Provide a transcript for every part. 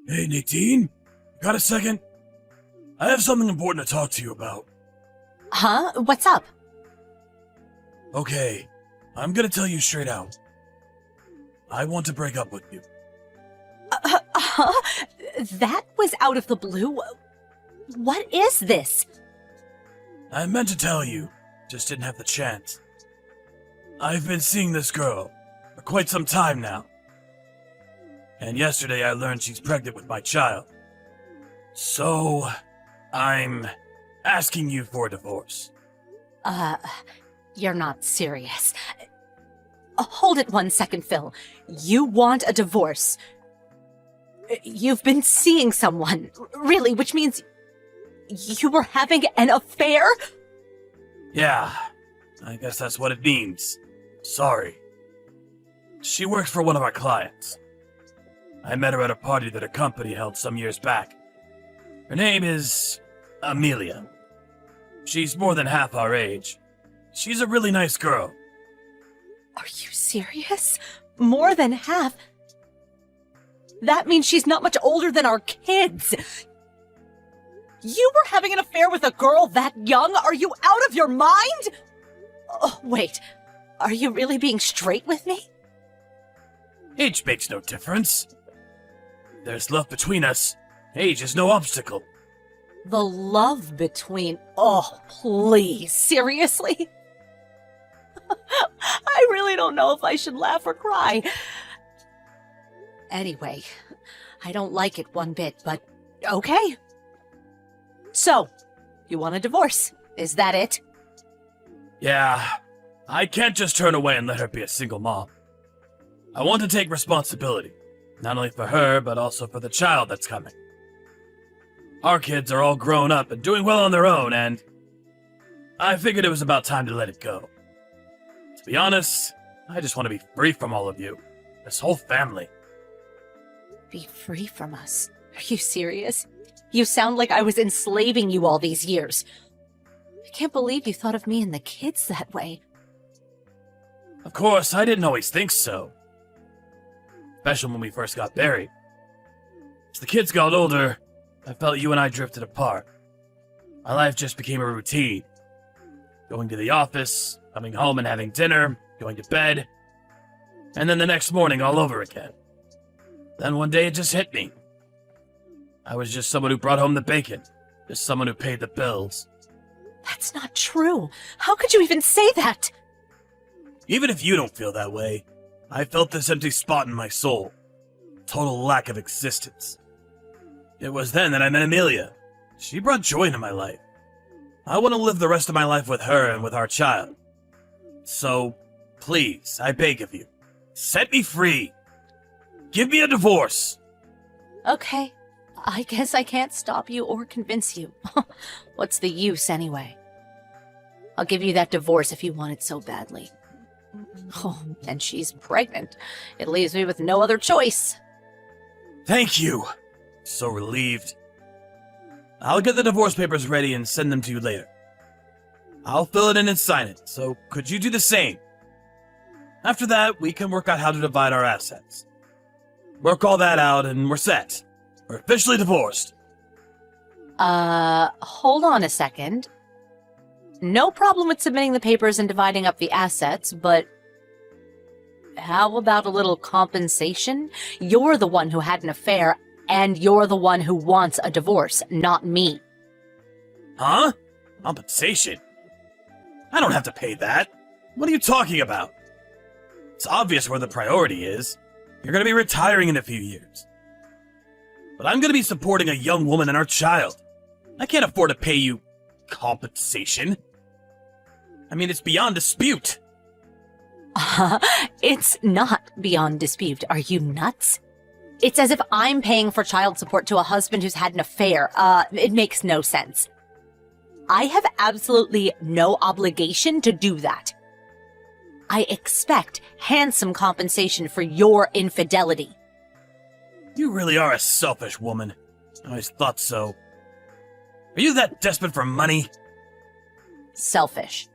Hey, Nadine? Got a second? I have something important to talk to you about. Huh? What's up? Okay, I'm gonna tell you straight out. I want to break up with you. That was out of the blue. What is this? I meant to tell you, just didn't have the chance. I've been seeing this girl for quite some time now. And yesterday I learned she's pregnant with my child. So, I'm asking you for a divorce. You're not serious. Hold it 1 second, Phil. You want a divorce. You've been seeing someone, really, which means you were having an affair? Yeah, I guess that's what it means. Sorry. She works for one of our clients. I met her at a party that her company held some years back. Her name is Amelia. She's more than half our age. She's a really nice girl. Are you serious? More than half? That means she's not much older than our kids. You were having an affair with a girl that young? Are you out of your mind? Oh, wait. Are you really being straight with me? Age makes no difference. There's love between us. Age is no obstacle. The love between... Oh, please. Seriously? I really don't know if I should laugh or cry. Anyway, I don't like it one bit, but okay. So, you want a divorce? Is that it? Yeah, I can't just turn away and let her be a single mom. I want to take responsibility, not only for her, but also for the child that's coming. Our kids are all grown up and doing well on their own, and I figured it was about time to let it go. To be honest, I just want to be free from all of you, this whole family. Be free from us? Are you serious? You sound like I was enslaving you all these years. I can't believe you thought of me and the kids that way. Of course, I didn't always think so. Especially when we first got married. As the kids got older, I felt you and I drifted apart. My life just became a routine. Going to the office, coming home and having dinner, going to bed, and then the next morning all over again. Then one day it just hit me. I was just someone who brought home the bacon, just someone who paid the bills. That's not true. How could you even say that? Even if you don't feel that way, I felt this empty spot in my soul. Total lack of existence. It was then that I met Amelia. She brought joy into my life. I want to live the rest of my life with her and with our child. So, please, I beg of you, set me free. Give me a divorce. Okay, I guess I can't stop you or convince you. What's the use anyway? I'll give you that divorce if you want it so badly. Oh, and she's pregnant. It leaves me with no other choice. Thank you. So relieved. I'll get the divorce papers ready and send them to you later. I'll fill it in and sign it, so could you do the same? After that, we can work out how to divide our assets. Work all that out and we're set. We're officially divorced. Hold on a second. No problem with submitting the papers and dividing up the assets, but how about a little compensation? You're the one who had an affair, and you're the one who wants a divorce, not me. Huh? Compensation? I don't have to pay that. What are you talking about? It's obvious where the priority is. You're going to be retiring in a few years. But I'm going to be supporting a young woman and our child. I can't afford to pay you compensation. I mean, it's beyond dispute. It's not beyond dispute. Are you nuts? It's as if I'm paying for child support to a husband who's had an affair. It makes no sense. I have absolutely no obligation to do that. I expect handsome compensation for your infidelity. You really are a selfish woman. I always thought so. Are you that desperate for money? Selfish.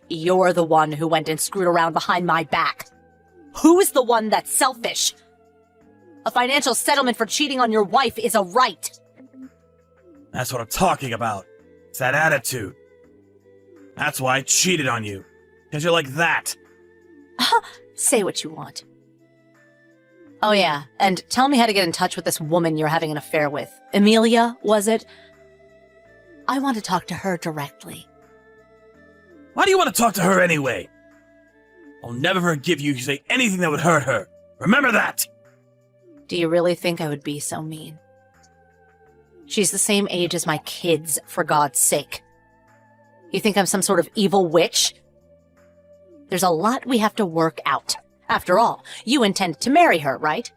You're the one who went and screwed around behind my back. Who's the one that's selfish? A financial settlement for cheating on your wife is a right. That's what I'm talking about. It's that attitude. That's why I cheated on you. Because you're like that. Say what you want. Oh yeah, and tell me how to get in touch with this woman you're having an affair with. Amelia, was it? I want to talk to her directly. Why do you want to talk to her anyway? I'll never forgive you if you say anything that would hurt her. Remember that! Do you really think I would be so mean? She's the same age as my kids, for God's sake. You think I'm some sort of evil witch? There's a lot we have to work out. After all, you intend to marry her, right?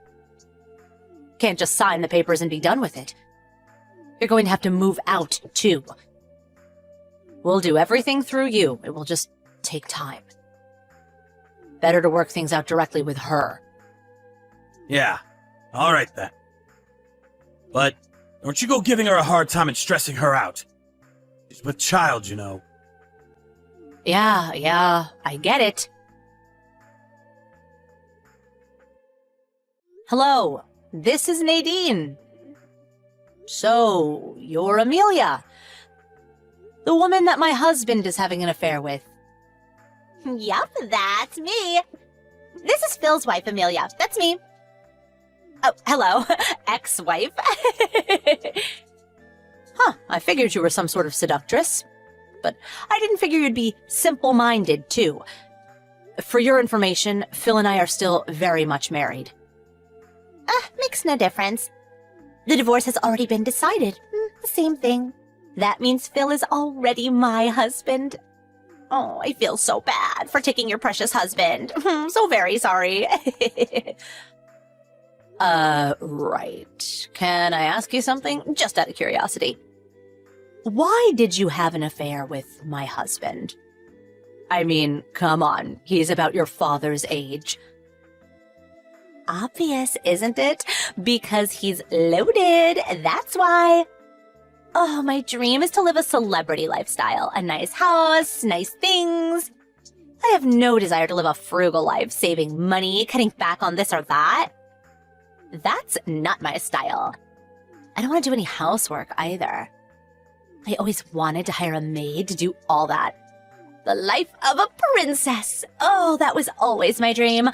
Can't just sign the papers and be done with it. You're going to have to move out, too. We'll do everything through you. It will just take time. Better to work things out directly with her. Yeah, alright then. But don't you go giving her a hard time and stressing her out. She's with child, you know. Yeah, I get it. Hello, this is Nadine. So, you're Amelia. The woman that my husband is having an affair with. Yup, that's me. This is Phil's wife, Amelia. That's me. Oh, hello, ex-wife. I figured you were some sort of seductress. But I didn't figure you'd be simple-minded, too. For your information, Phil and I are still very much married. Makes no difference. The divorce has already been decided. The same thing. That means Phil is already my husband. Oh, I feel so bad for taking your precious husband. So very sorry. Right. Can I ask you something? Just out of curiosity. Why did you have an affair with my husband? I mean, come on. He's about your father's age. Obvious, isn't it? Because he's loaded. That's why. Oh, my dream is to live a celebrity lifestyle. A nice house, nice things. I have no desire to live a frugal life, saving money, cutting back on this or that. That's not my style. I don't want to do any housework either. I always wanted to hire a maid to do all that. The life of a princess. Oh, that was always my dream.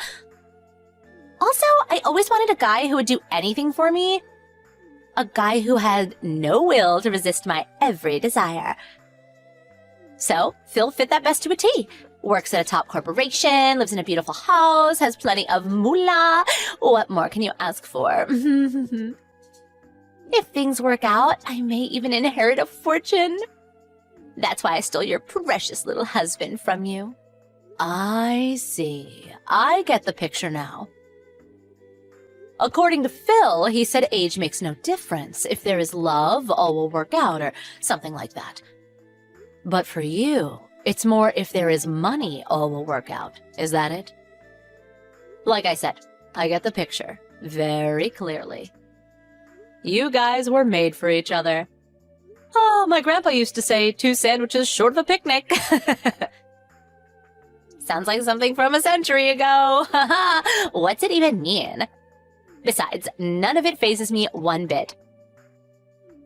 Also, I always wanted a guy who would do anything for me. A guy who had no will to resist my every desire. So, Phil fit that best to a T. Works at a top corporation, lives in a beautiful house, has plenty of moolah. What more can you ask for? If things work out, I may even inherit a fortune. That's why I stole your precious little husband from you. I see. I get the picture now. According to Phil, he said age makes no difference. If there is love, all will work out, or something like that. But for you, it's more if there is money, all will work out. Is that it? Like I said, I get the picture very clearly. You guys were made for each other. Oh, my grandpa used to say 2 sandwiches short of a picnic. Sounds like something from a century ago. What's it even mean? Besides, none of it phases me one bit.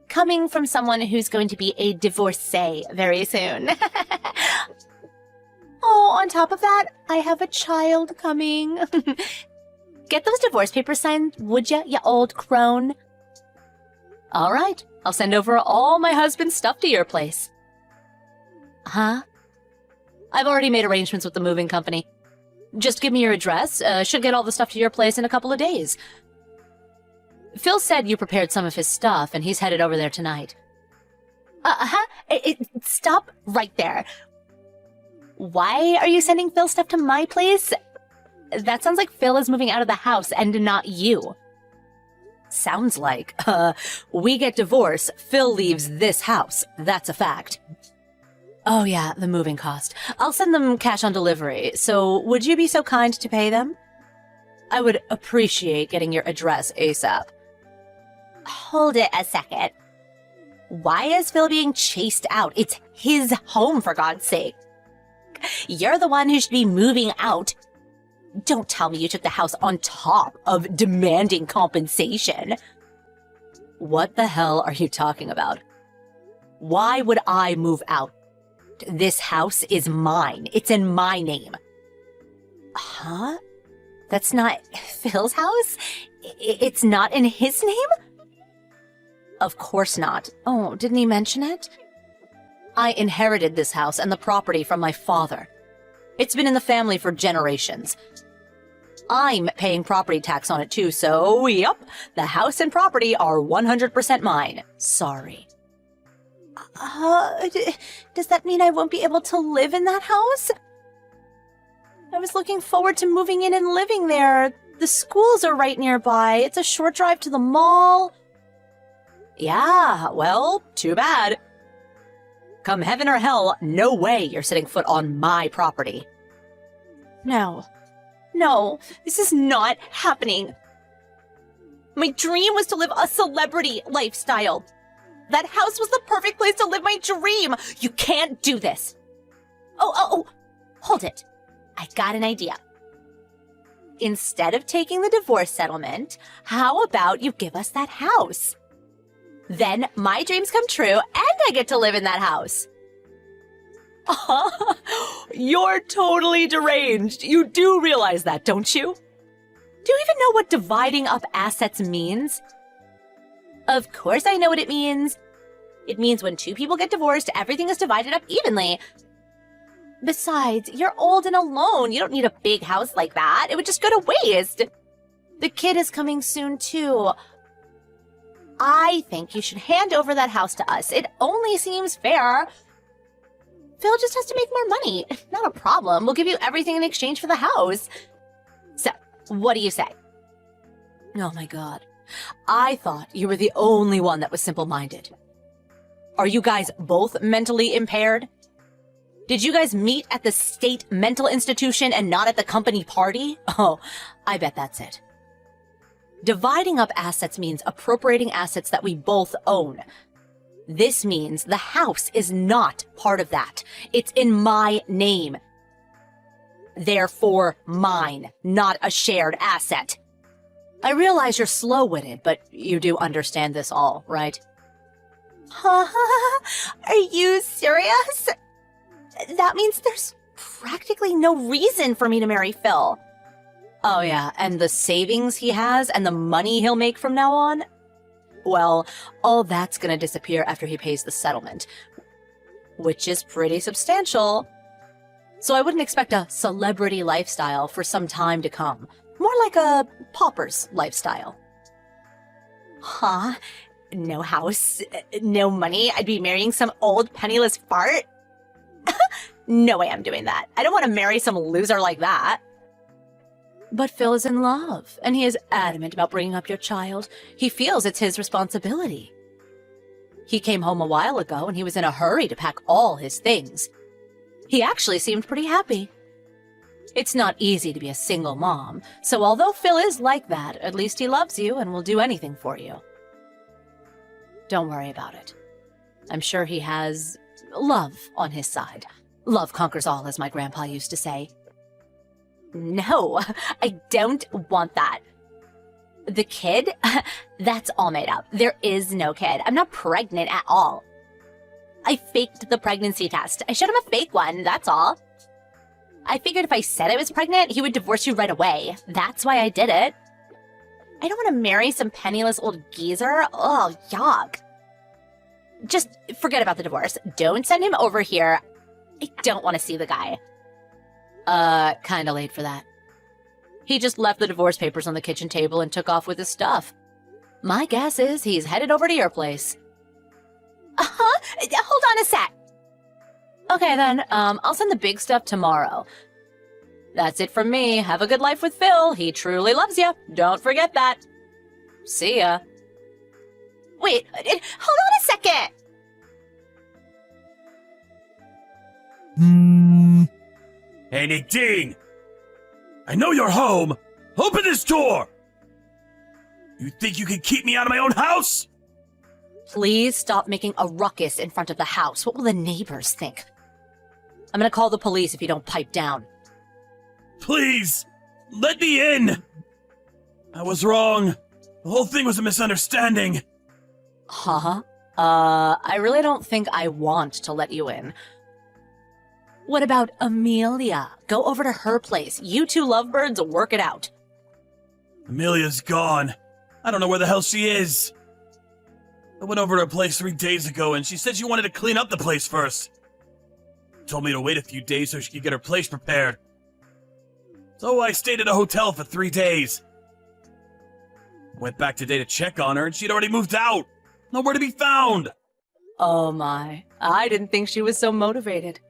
Coming from someone who's going to be a divorcee very soon. Oh, on top of that, I have a child coming. Get those divorce papers signed, would ya old crone? All right, I'll send over all my husband's stuff to your place. Huh? I've already made arrangements with the moving company. Just give me your address. Should get all the stuff to your place in a couple of days. Phil said you prepared some of his stuff, and he's headed over there tonight. Stop right there. Why are you sending Phil stuff to my place? That sounds like Phil is moving out of the house and not you. Sounds like, we get divorced, Phil leaves this house. That's a fact. Oh yeah, the moving cost. I'll send them cash on delivery, so would you be so kind to pay them? I would appreciate getting your address ASAP. Hold it a second. Why is Phil being chased out? It's his home, for God's sake. You're the one who should be moving out. Don't tell me you took the house on top of demanding compensation. What the hell are you talking about? Why would I move out? This house is mine. It's in my name. Huh? That's not Phil's house? It's not in his name? Of course not. Oh, didn't he mention it? I inherited this house and the property from my father. It's been in the family for generations. I'm paying property tax on it too, so yep, the house and property are 100% mine. Sorry. Does that mean I won't be able to live in that house? I was looking forward to moving in and living there. The schools are right nearby. It's a short drive to the mall. Yeah, well, too bad. Come heaven or hell, no way you're setting foot on my property. No, this is not happening. My dream was to live a celebrity lifestyle. That house was the perfect place to live my dream. You can't do this. Oh, hold it. I got an idea. Instead of taking the divorce settlement, how about you give us that house? Then my dreams come true and I get to live in that house. You're totally deranged. You do realize that, don't you? Do you even know what dividing up assets means? Of course I know what it means. It means when two people get divorced, everything is divided up evenly. Besides, you're old and alone. You don't need a big house like that. It would just go to waste. The kid is coming soon, too. I think you should hand over that house to us. It only seems fair. Phil just has to make more money. Not a problem. We'll give you everything in exchange for the house. So, what do you say? Oh my god. I thought you were the only one that was simple-minded. Are you guys both mentally impaired? Did you guys meet at the state mental institution and not at the company party? Oh, I bet that's it. Dividing up assets means appropriating assets that we both own. This means the house is not part of that. It's in my name. Therefore, mine, not a shared asset. I realize you're slow-witted, but you do understand this all, right? Are you serious? That means there's practically no reason for me to marry Phil. Oh yeah, and the savings he has and the money he'll make from now on? Well, all that's gonna disappear after he pays the settlement, which is pretty substantial. So I wouldn't expect a celebrity lifestyle for some time to come. More like a pauper's lifestyle. Huh? No house, no money. I'd be marrying some old penniless fart? No way I'm doing that. I don't want to marry some loser like that. But Phil is in love, and he is adamant about bringing up your child. He feels it's his responsibility. He came home a while ago, and he was in a hurry to pack all his things. He actually seemed pretty happy. It's not easy to be a single mom, so although Phil is like that, at least he loves you and will do anything for you. Don't worry about it. I'm sure he has love on his side. Love conquers all, as my grandpa used to say. No, I don't want that. The kid? That's all made up. There is no kid. I'm not pregnant at all. I faked the pregnancy test. I showed him a fake one, that's all. I figured if I said I was pregnant, he would divorce you right away. That's why I did it. I don't want to marry some penniless old geezer. Oh, yuck. Just forget about the divorce. Don't send him over here. I don't want to see the guy. Kinda late for that. He just left the divorce papers on the kitchen table and took off with his stuff. My guess is he's headed over to your place. Hold on a sec. Okay then, I'll send the big stuff tomorrow. That's it from me. Have a good life with Phil. He truly loves you. Don't forget that. See ya. Wait, hold on a second. Hey, Nadine! I know you're home! Open this door! You think you can keep me out of my own house? Please stop making a ruckus in front of the house. What will the neighbors think? I'm gonna call the police if you don't pipe down. Please! let me in! I was wrong. The whole thing was a misunderstanding. Huh? I really don't think I want to let you in. What about Amelia? Go over to her place. You two lovebirds work it out. Amelia's gone. I don't know where the hell she is. I went over to her place 3 days ago and she said she wanted to clean up the place first. Told me to wait a few days so she could get her place prepared. So I stayed at a hotel for 3 days. Went back today to check on her and she'd already moved out. Nowhere to be found. Oh my, I didn't think she was so motivated.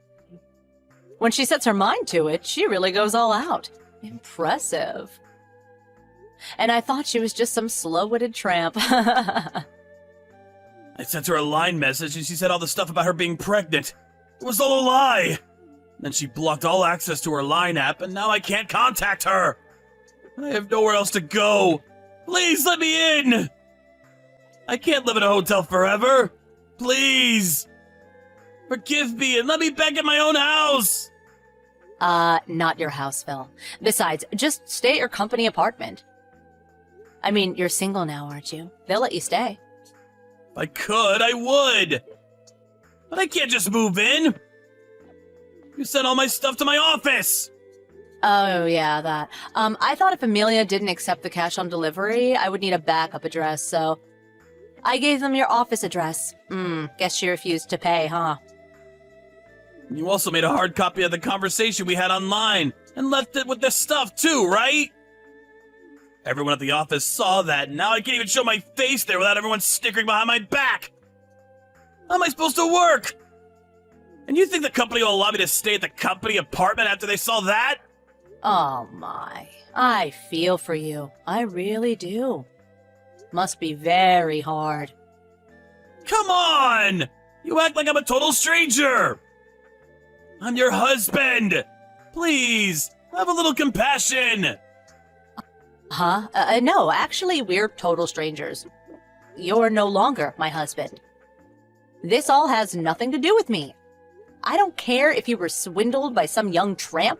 When she sets her mind to it, she really goes all out. Impressive. And I thought she was just some slow-witted tramp. I sent her a line message and she said all the stuff about her being pregnant. It was all a lie. Then she blocked all access to her Line app and now I can't contact her. I have nowhere else to go. Please let me in. I can't live in a hotel forever. Please. Forgive me and let me back in my own house. Not your house, Phil. Besides, just stay at your company apartment. I mean, you're single now, aren't you? They'll let you stay. If I could, I would. But I can't just move in. You sent all my stuff to my office. Oh, yeah, that. I thought if Amelia didn't accept the cash on delivery, I would need a backup address, so I gave them your office address. Guess she refused to pay, huh? You also made a hard copy of the conversation we had online and left it with the stuff too, right? Everyone at the office saw that, and now I can't even show my face there without everyone snickering behind my back. How am I supposed to work? And you think the company will allow me to stay at the company apartment after they saw that? Oh my, I feel for you. I really do. Must be very hard. Come on! You act like I'm a total stranger! I'm your husband! Please, have a little compassion! Huh? No, actually, we're total strangers. You're no longer my husband. This all has nothing to do with me. I don't care if you were swindled by some young tramp,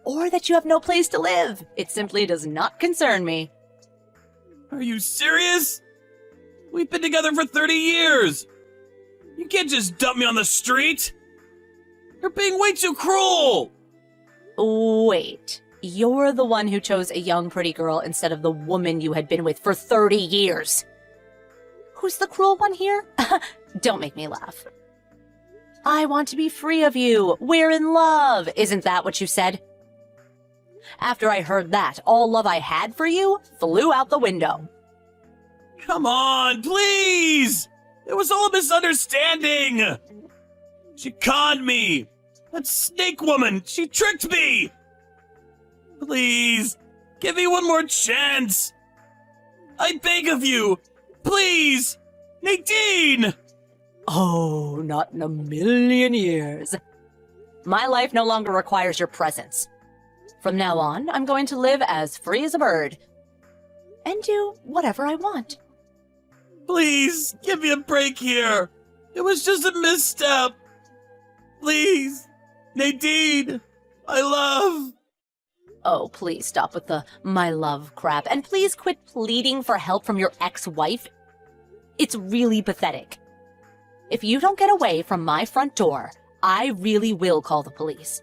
or that you have no place to live. It simply does not concern me. Are you serious? We've been together for 30 years! You can't just dump me on the street! You're being way too cruel! Wait, you're the one who chose a young pretty girl instead of the woman you had been with for 30 years. Who's the cruel one here? Don't make me laugh. I want to be free of you. We're in love. Isn't that what you said? After I heard that, all love I had for you flew out the window. Come on, please! It was all a misunderstanding! She conned me! That snake woman, she tricked me! Please, give me one more chance! I beg of you! Please! Nadine! Oh, not in a million years. My life no longer requires your presence. From now on, I'm going to live as free as a bird. And do whatever I want. Please, give me a break here! It was just a misstep! Please! Nadine! My love! Oh, please stop with the my love crap. And please quit pleading for help from your ex-wife. It's really pathetic. If you don't get away from my front door, I really will call the police.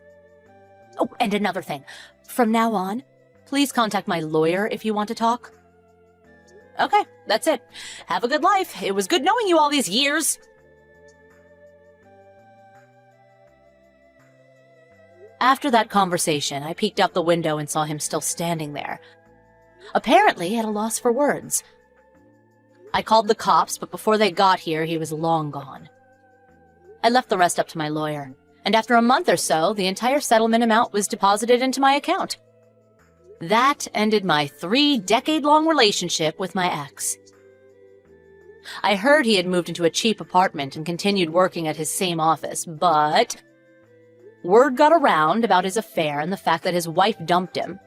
Oh, and another thing. From now on, please contact my lawyer if you want to talk. Okay, that's it. Have a good life. It was good knowing you all these years. After that conversation, I peeked out the window and saw him still standing there, apparently at a loss for words. I called the cops, but before they got here, he was long gone. I left the rest up to my lawyer, and after a month or so, the entire settlement amount was deposited into my account. That ended my 3-decade-long relationship with my ex. I heard he had moved into a cheap apartment and continued working at his same office, but word got around about his affair and the fact that his wife dumped him.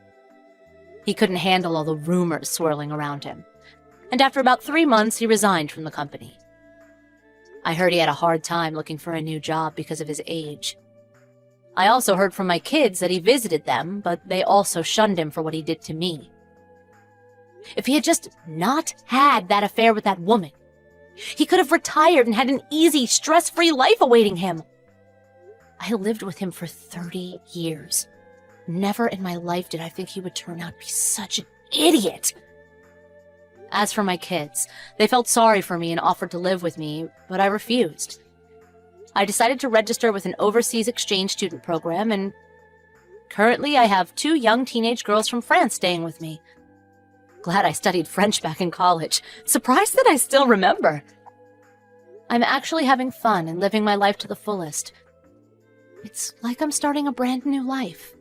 He couldn't handle all the rumors swirling around him, and after about 3 months, he resigned from the company. I heard he had a hard time looking for a new job because of his age. I also heard from my kids that he visited them, but they also shunned him for what he did to me. If he had just not had that affair with that woman, he could have retired and had an easy, stress-free life awaiting him. I lived with him for 30 years. Never in my life did I think he would turn out to be such an idiot. As for my kids, they felt sorry for me and offered to live with me, but I refused. I decided to register with an overseas exchange student program, and currently I have 2 young teenage girls from France staying with me. Glad I studied French back in college. Surprised that I still remember. I'm actually having fun and living my life to the fullest. It's like I'm starting a brand new life.